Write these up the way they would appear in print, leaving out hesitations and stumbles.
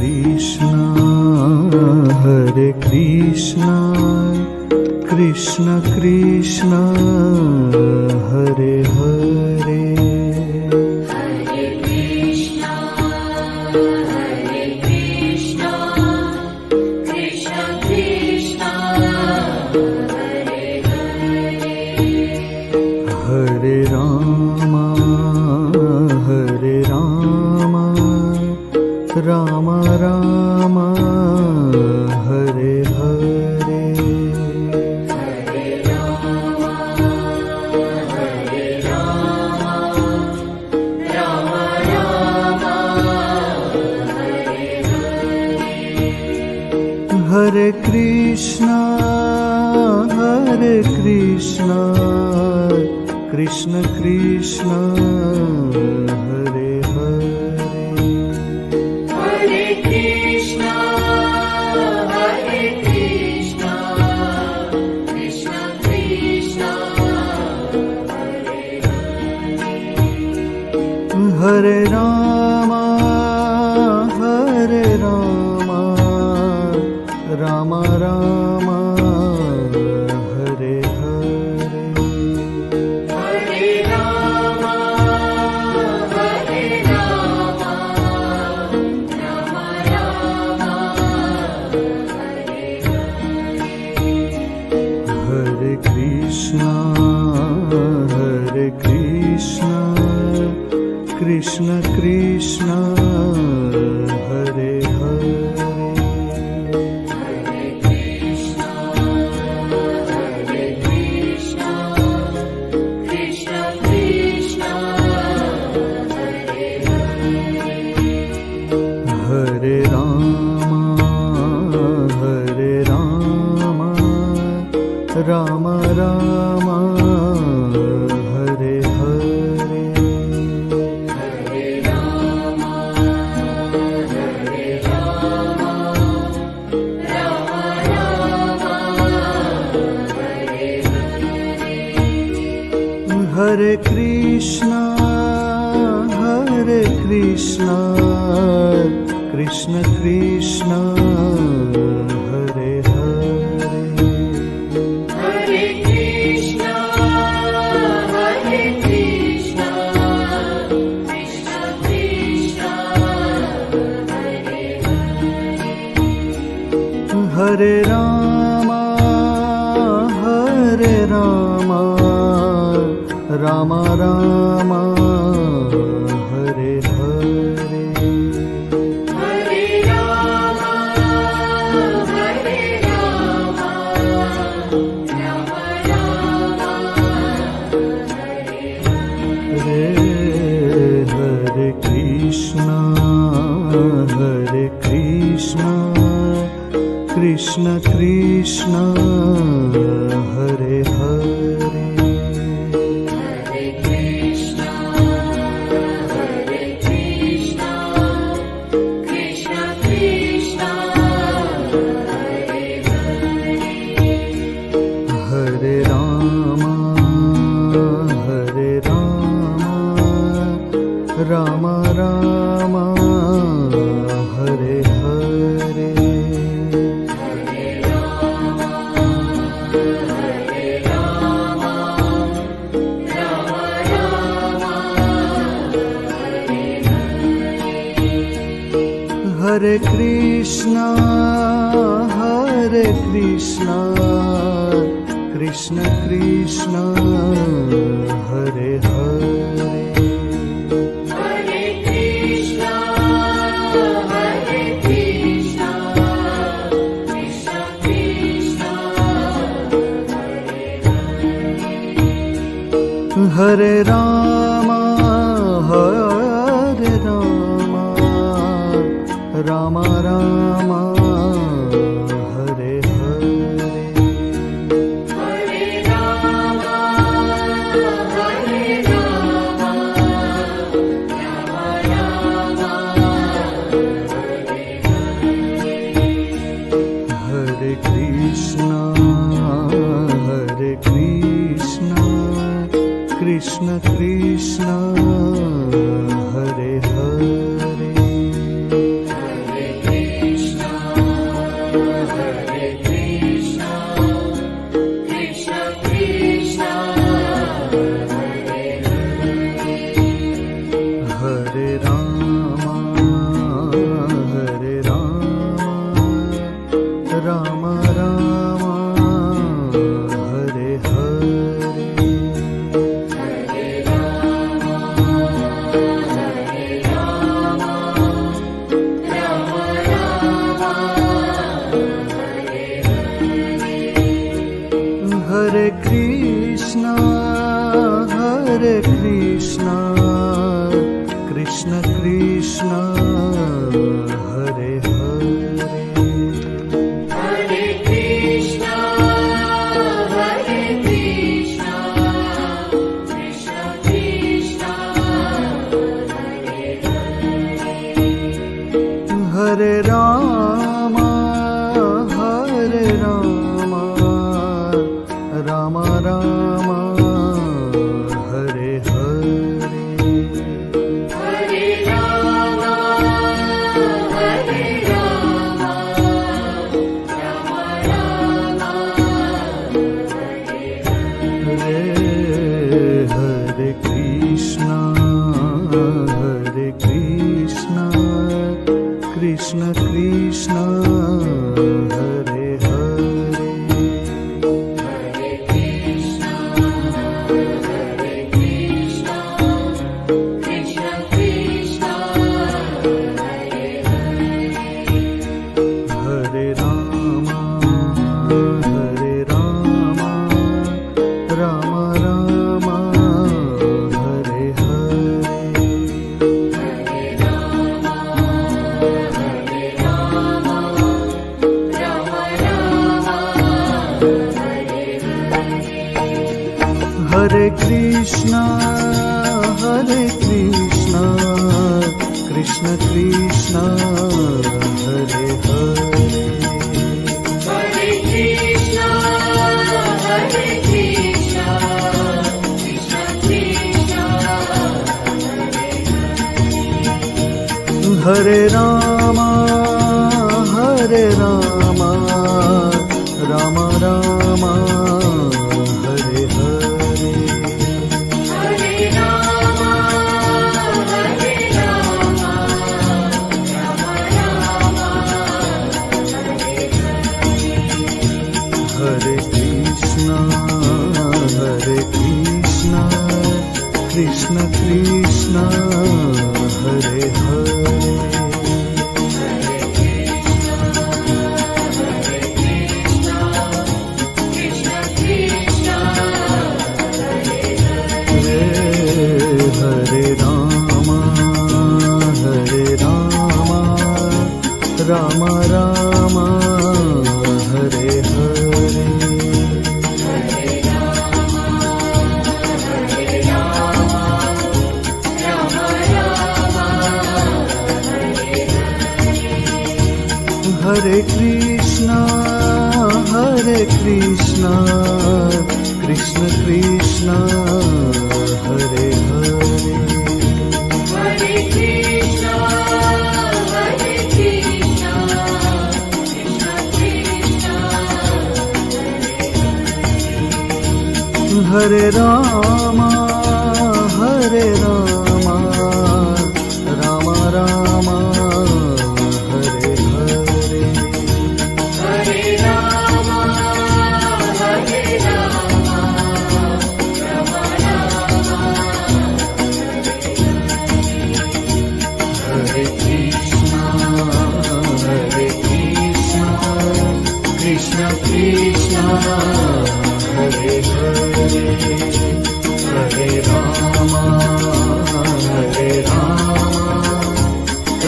Krishna Krishna Krishna Hare Hare Hare Krishna Krishna Krishna Hare Hare Hare Rama Rama Rama Hare Hare Hare Rama Rama Rama Hare Hare Hare Krishna Krishna Krishna Hare Hare Hare Krishna Krishna Krishna Hare Hare Hare Rama Rama Rama Hare Hare Hare Rama Rama Rama Hare Hare Hare Krishna Krishna Krishna Hare Hare Hare Krishna Krishna Krishna Hare Hare Hare Rama Rama Rama Hare Hare Hare Rama Rama Rama Hare Hare Hare Krishna Krishna Krishna Hare Hare Hare Krishna Krishna Krishna Hare Hare Hare Rama Rama Rama Hare Hare Hare Rama Rama Rama Hare Hare Krishna Krishna Krishna Hare Hare Hare Krishna Krishna Krishna Hare Hare Hare Rama Rama Rama Hare Hare Hare Rama Rama Rama Hare Hare Hare Krishna Krishna Krishna Hare Hare Hare Krishna Krishna Krishna Hare Hare Hare Rama Rama Rama Hare Hare Hare Rama Rama Hare Krishna Krishna Krishna Hare Hare Hare Hare Rama, Hare Rama, Rama Rama, Hare Hare. Hare Rama, Hare Rama, Rama Rama, Hare Hare Krishna, Krishna Krishna, Hare Hare. Hare Krishna, Hare Krishna, Krishna Krishna, Hare Hare. Hare Rama, Hare Rama, Rama Rama, Hare Hare. Hare Rama, Hare Rama, Rama Rama, Hare Hare. Hare Krishna, Krishna Krishna, Hare Hare. Hare Krishna, Hare Krishna, Krishna Krishna, Hare Hare. Hare Rama, Hare Rama, Rama Rama, Hare Hare. Hare Rama, Hare Rama, Rama Rama, Hare Hare. Hare Krishna, Krishna Krishna, Hare Hare. Krishna Krishna, Hare Rama, Hare Rama, Rama Rama, Hare Hare. Hare Rama, Hare Rama, Rama Rama, Hare Hare. Hare Krishna, Krishna Krishna, Hare Hare. Hare Krishna, Hare Krishna, Krishna Krishna, Hare Hare. Hare Rama, Hare Rama, Rama Rama, Hare Hare. Hare Rama, Hare Rama, Rama Rama, Hare Krishna, Krishna Krishna, Hare Hare. Hare Rama, Hare Rama,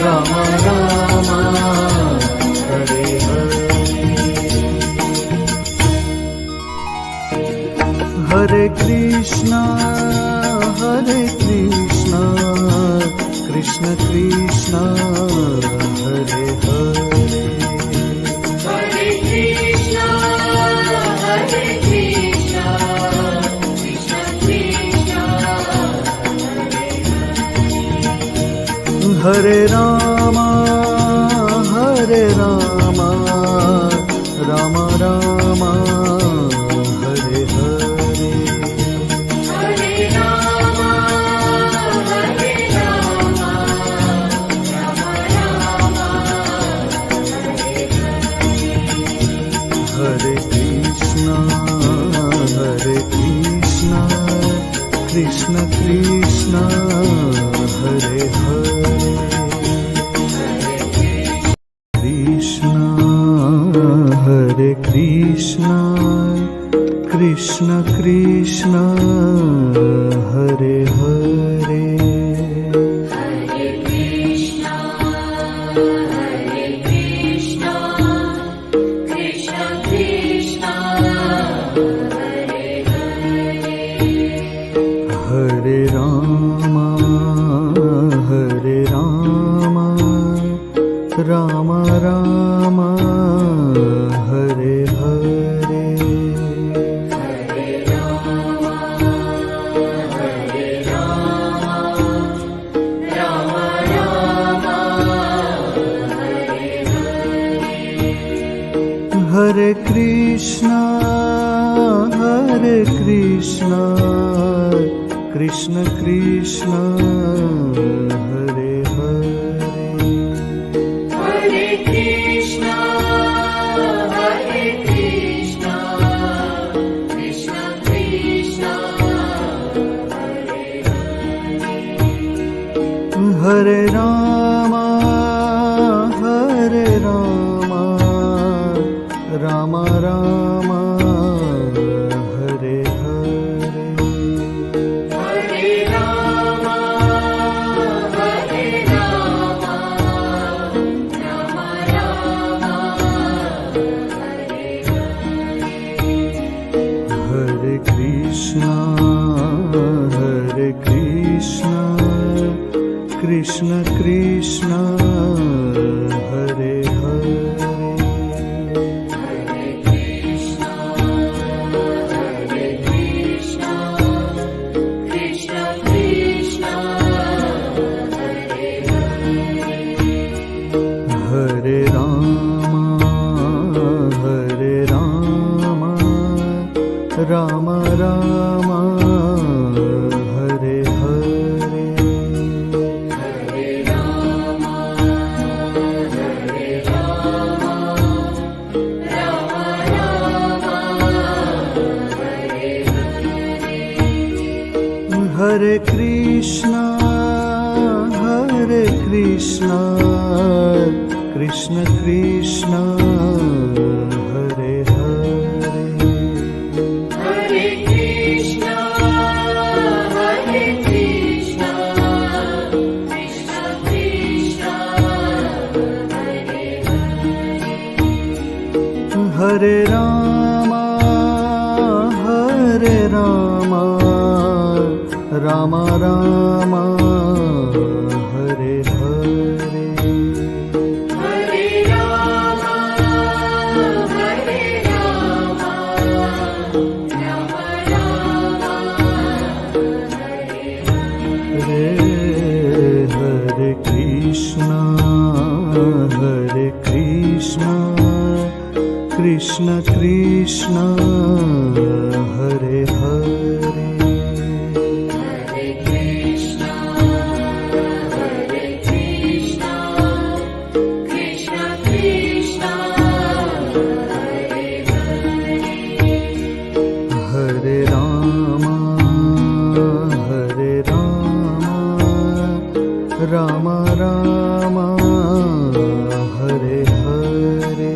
Rama Rama, Hare Hare. Hare Krishna, Krishna Krishna, Hare Hare. Hare Krishna, Hare Krishna, Krishna Krishna, Hare Hare. Hare Rama, Hare Rama, Rama Rama, Hare Hare. Hare Rama, Hare Rama, Rama Rama, Hare Hare. Hare Krishna, Krishna Krishna, Hare Hare. Krishna, Hare Krishna, Krishna Krishna, Hare Hare. Hare Krishna, Hare Krishna, Krishna Krishna, Hare Hare. Hare Rama, Hare Rama, Rama Ram Ram Hare Hare Hare Krishna Krishna Krishna Hare Hare Hare Krishna, Krishna Krishna, Hare Hare. Hare Ram Ram Ram Hare Hare Hare Rama, Rama Rama, Hare Hare. Hare Krishna Krishna Krishna Hare Hare Hare Krishna, Krishna Krishna, Hare Hare. Hare Ram Ram Ram Hare Hare Hare Rama, Rama Rama, Hare Hare. Hare Krishna Krishna Krishna Hare Hare Hare Krishna, Krishna Krishna, Hare Hare. Hare Ram Ram Ram Hare Hare Hare Rama, Rama Rama, Hare Hare. Hare Krishna Krishna Krishna Hare Hare Hare Krishna, Krishna Krishna, Hare Hare. Hare Ram Ram Ram Hare Hare Hare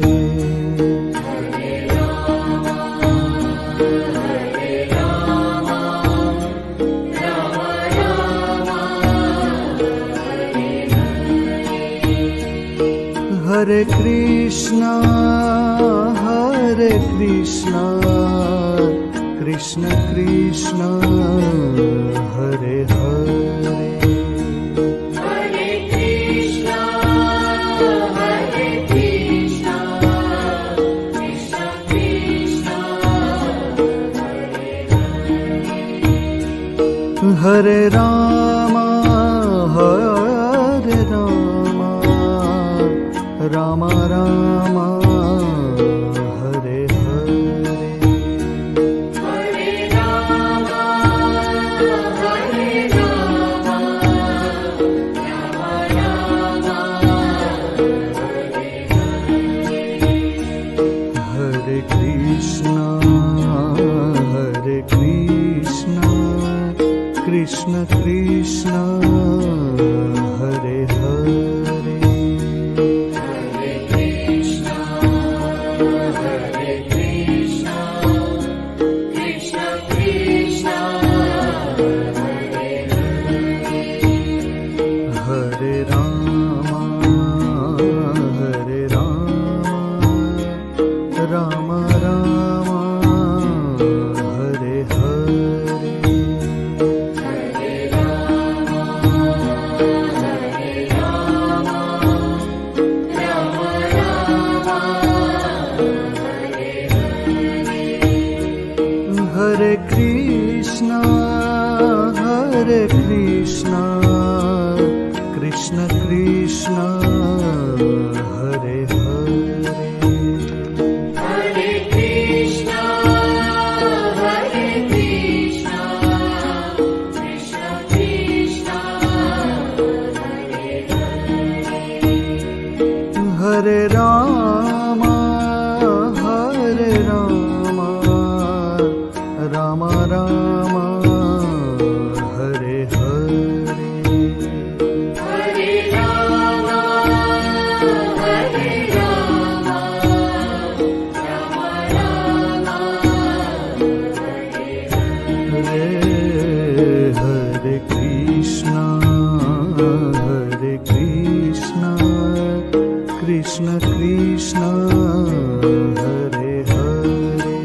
Rama, Rama Rama, Hare Hare. Hare Krishna Krishna Krishna Hare Hare Hare Krishna, Krishna Krishna, Hare Hare. Hare Ram Ram Ram Hare Hare Hare Rama, Rama Rama, Hare Hare. Hare Krishna Krishna Krishna Hare Hare Hare Krishna, Hare Ram Ram Ram Hare Hare. Hare Ram Ram Ram Hare Hare Krishna Krishna Krishna Hare Hare.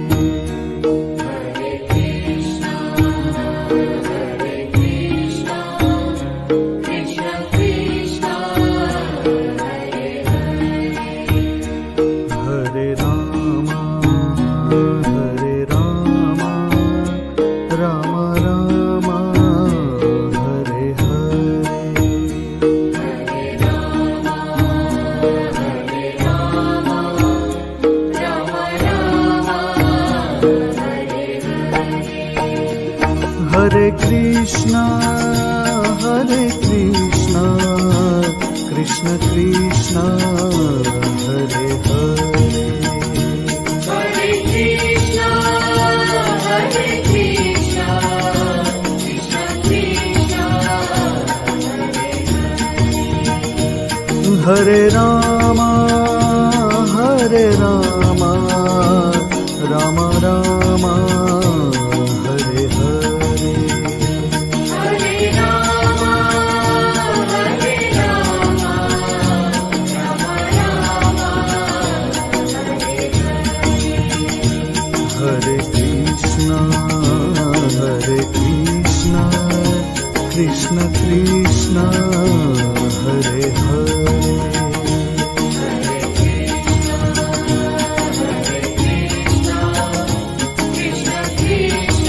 Hare Krishna Krishna Krishna Hare Hare. Hare Ram Ram Ram Hare Hare. Hare Ram Ram Ram Hare Hare. Hare Krishna Krishna Krishna Hare Hare. Hare Krishna Krishna Krishna Hare Ram Ram Ram Hare Hare. Hare Ram Ram Hare Krishna Krishna Krishna Hare Hare. Krishna Krishna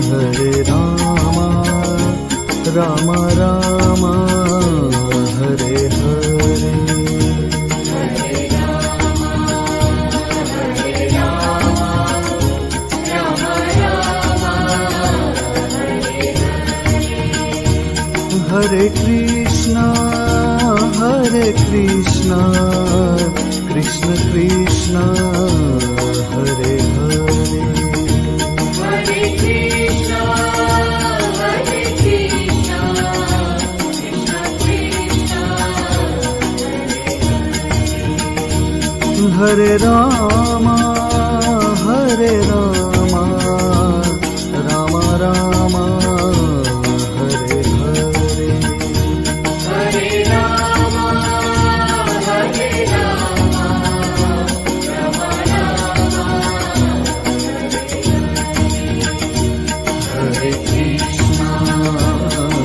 Hare Ram Ram Ram Hare Hare. Hare Krishna Krishna Krishna Hare Hare. Hare Krishna Krishna Krishna Hare Ram Ram Ram Hare Hare. Hare Ram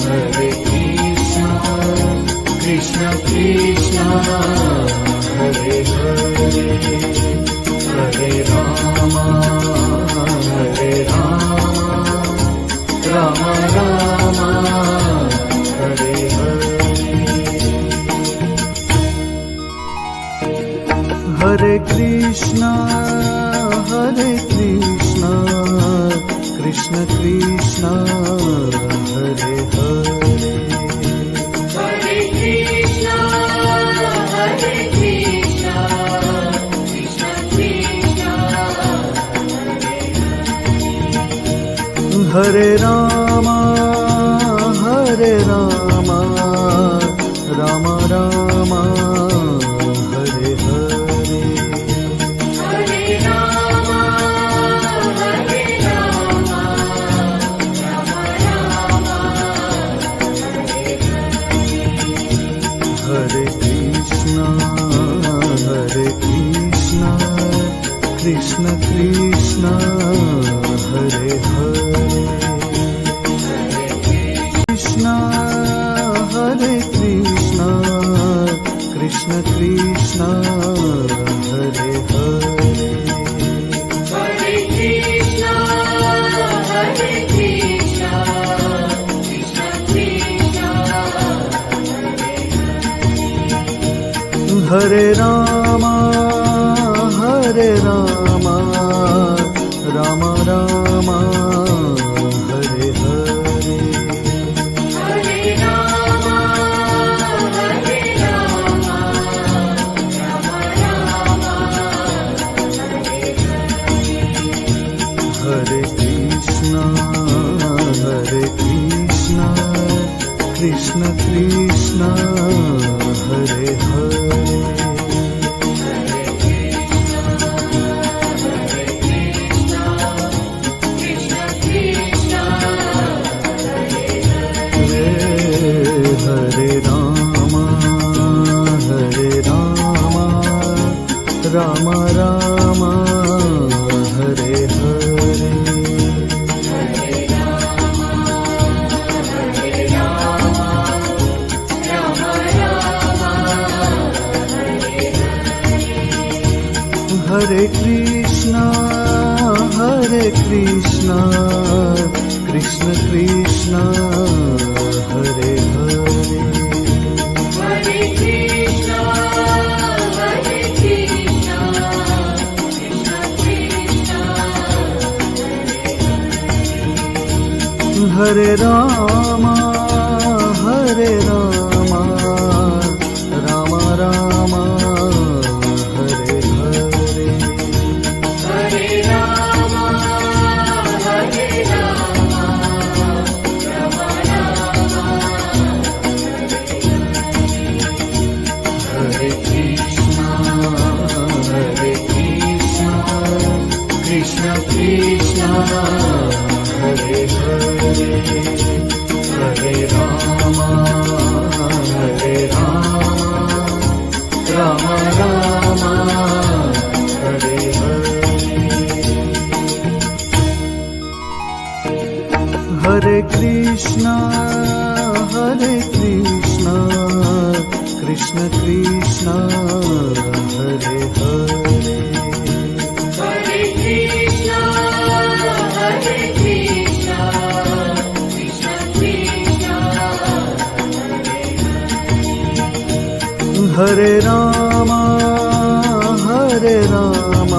Hare Krishna Krishna Krishna Hare Hare. Hare Ram Ram Ram Hare Hare. Hare Krishna Krishna Krishna Hare Hare. Hare Krishna Krishna Krishna Hare Ram Ram Ram Hare Hare. Hare Ram Hare Krishna Krishna Krishna Hare Hare. Krishna Krishna Krishna Hare Hare. Hare Krishna Krishna Krishna Hare Ram Ram Ram Hare Hare. Krishna Krishna Hare Hare Hare Ram Ram Ram Hare Hare Hare Krishna Krishna Krishna Hare Hare Hare Ram Ram Ram Hare Hare Hare Krishna Krishna Krishna Hare Hare Hare Ram Ram Ram Hare Hare Hare Krishna Krishna Krishna Hare Hare Hare Ram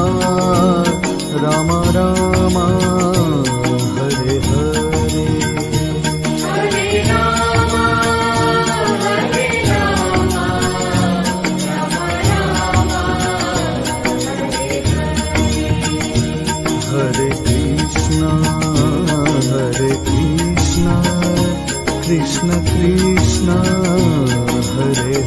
Ram Ram Hare Hare Hare Krishna Krishna Krishna Hare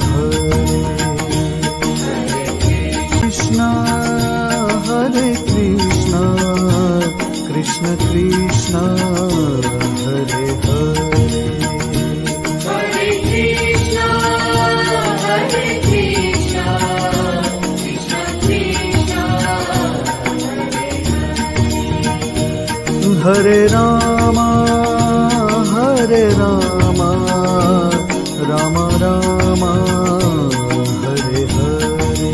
Hare Krishna Krishna Krishna Hare Hare Hare Ram Ram Ram Hare Hare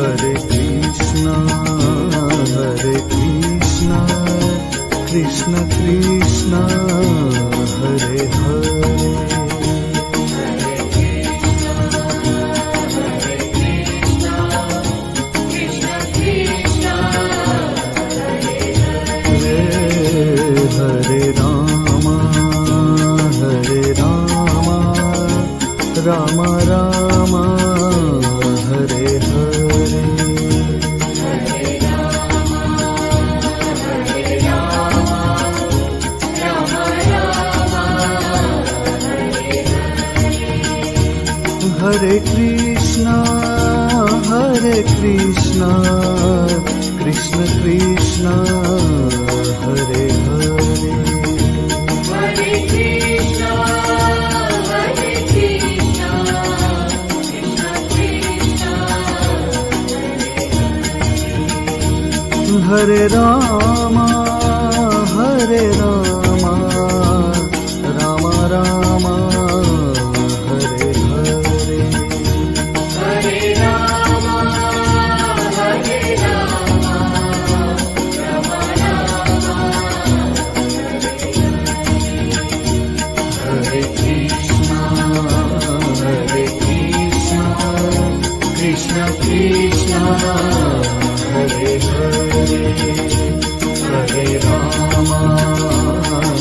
Hare Krishna Krishna Krishna Hare Hare Hare Ram Ram Ram Hare Hare Hare Krishna Krishna Krishna Hare Hare Hare Ram Ram Ram Hare Hare Hare Krishna Krishna Krishna Hare Hare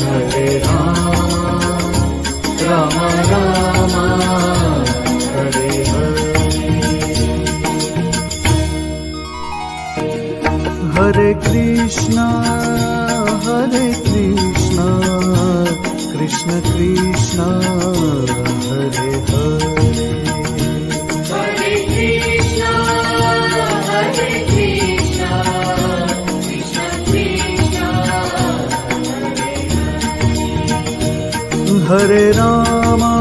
Hare Ram Ram Ram Hare Hare Hare Krishna, Krishna Krishna, Hare Hare. Hare Krishna, Krishna Krishna, Hare Rama,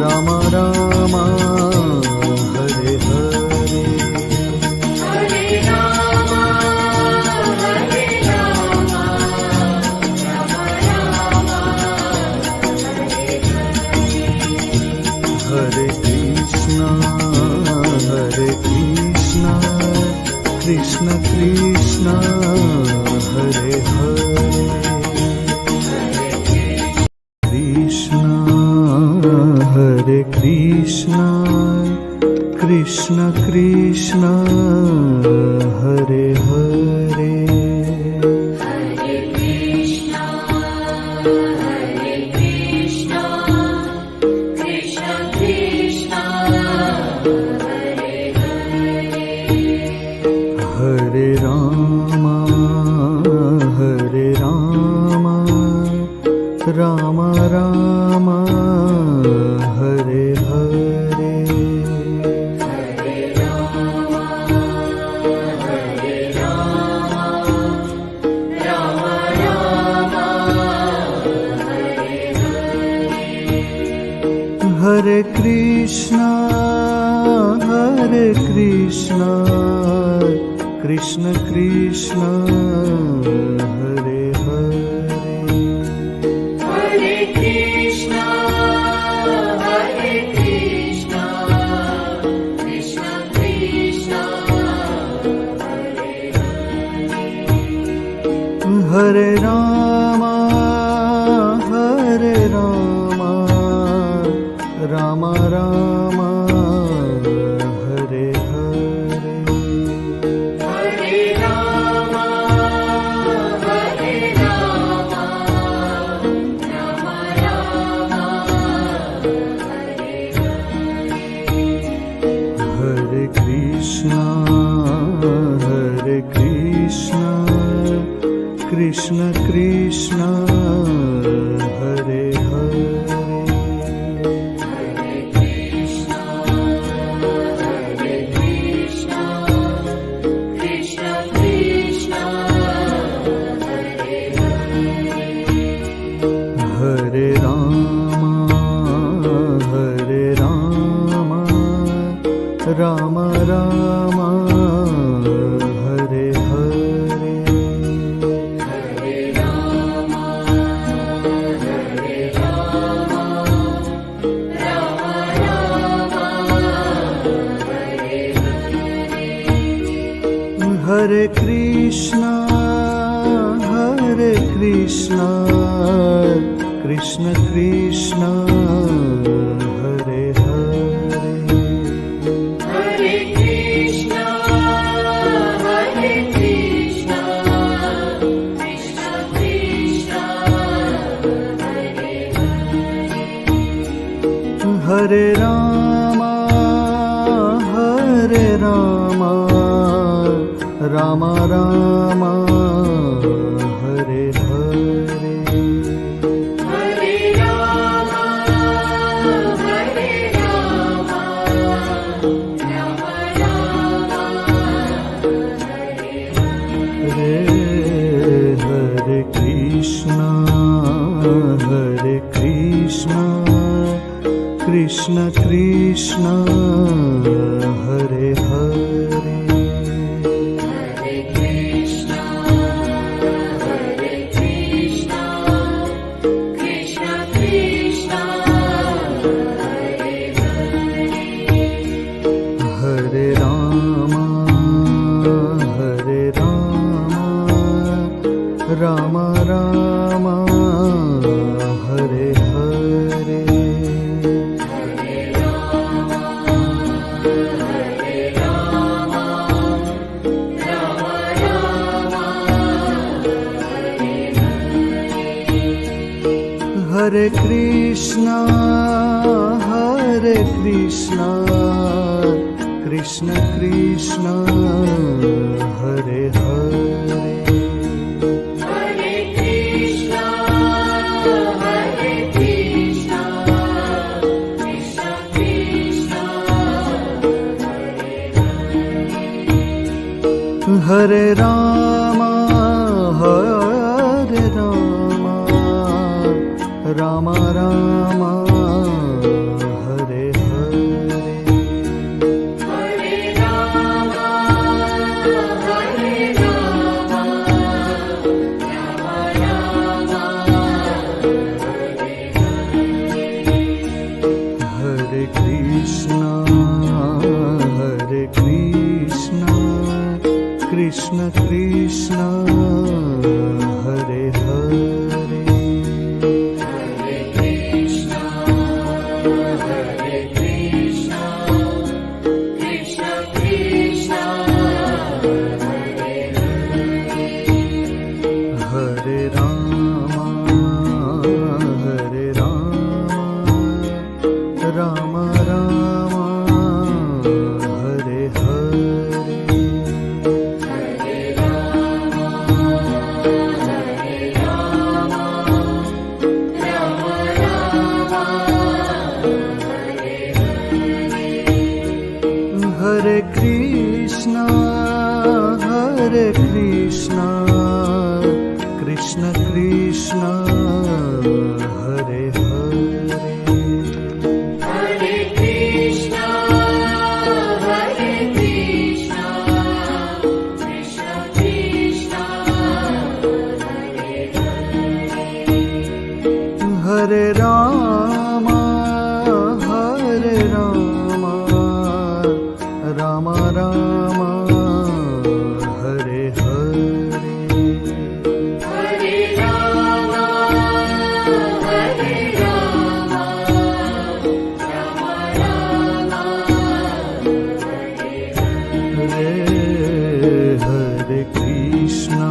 Rama Rama, Hare Hare. Hare Rama, Rama Rama, Hare Krishna, Krishna Krishna, Hare Hare. Hare Krishna, Krishna Krishna, Hare Hare. Hare Krishna, Krishna Krishna, Hare Hare. Hare Rama, Rama Rama, Hare Hare. Hare Rama, Rama Rama, Hare Hare. Hare Krishna, Krishna Krishna, Hare Hare. Hare Krishna, Krishna Krishna, Hare Hare. Hare Rama, Rama Rama, Hare Hare. Hare Rama, Rama Rama, Hare Hare. Hare Krishna, Krishna Krishna, Hare Hare. Hare Krishna, Krishna Krishna, Hare Hare. Hare Rama, Rama Rama, Hare Hare. Hare Rama, Rama Rama, Hare Hare. Hare Krishna, Krishna Krishna, Hare Hare. Hare Krishna, Krishna Krishna, Hare Hare. Hare Rama, Rama Rama, Hare Hare. Hare Rama, Rama Rama, Hare Hare. Hare Krishna, Krishna Krishna, Hare Hare. Hare Krishna, Krishna Krishna, Hare Hare. Hare Rama, Rama Rama, Hare Hare. Hare Rama, Rama Rama, Hare Hare. Hare Krishna, Krishna Krishna Hare Hare Hare Krishna, Hare Krishna, Krishna Krishna, Hare Ram Hare Ram Ram Ram Hare Hare Hare Rama, Hare Rama, Rama Rama, Hare Krishna Krishna Krishna Hare Hare Hare Krishna, Hare Krishna, Krishna Krishna, Hare Ram Ram Ram Hare Hare Hare Krishna Krishna Krishna Hare Hare Hare Krishna, Hare Krishna, Krishna Krishna, Hare Ram Ram Ram Hare Hare Hare Rama, Hare Rama, Rama Rama, Hare Hare Krishna